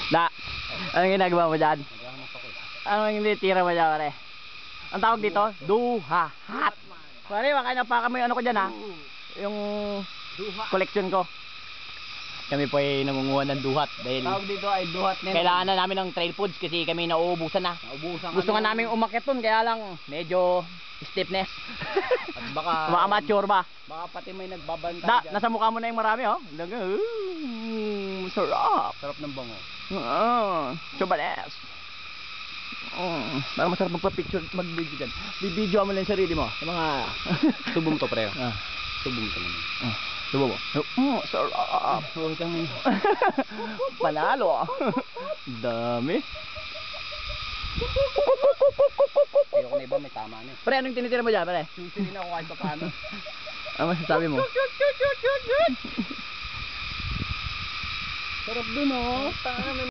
Da, anong ginagawa mo dyan? Anong hindi tira mo dyan, pare? Ang tawag dito? Duhahat. Pare, makain na pa kami ano ko dyan ha? Yung collection ko. Kami po ay nangunguha ng duhat dahil Tawag dito ay duhat na. kailangan na namin ng trail foods kasi kami nauubusan na. Gusto nga namin umakyat dun kaya lang medyo stiffness. At baka Mature ba? baka pati may nagbabantay Da, dyan. nasa mukha mo na yung marami oh. Sarap. Sarap ng bango. Subanes. Parang masarap magpa-picture, mag-video dyan. Bibidyo mo lang yung sarili mo sa mga Subo mo to, pre. Subo mo to naman. subo mo. Sarap. Huwag kang Panalo. Dami. ayoko na iba, may tama na eh. Pre, anong tinitira mo dyan, pre? Susilin ako kahit pa paano. Ano masasabi mo? Sarap dun oh.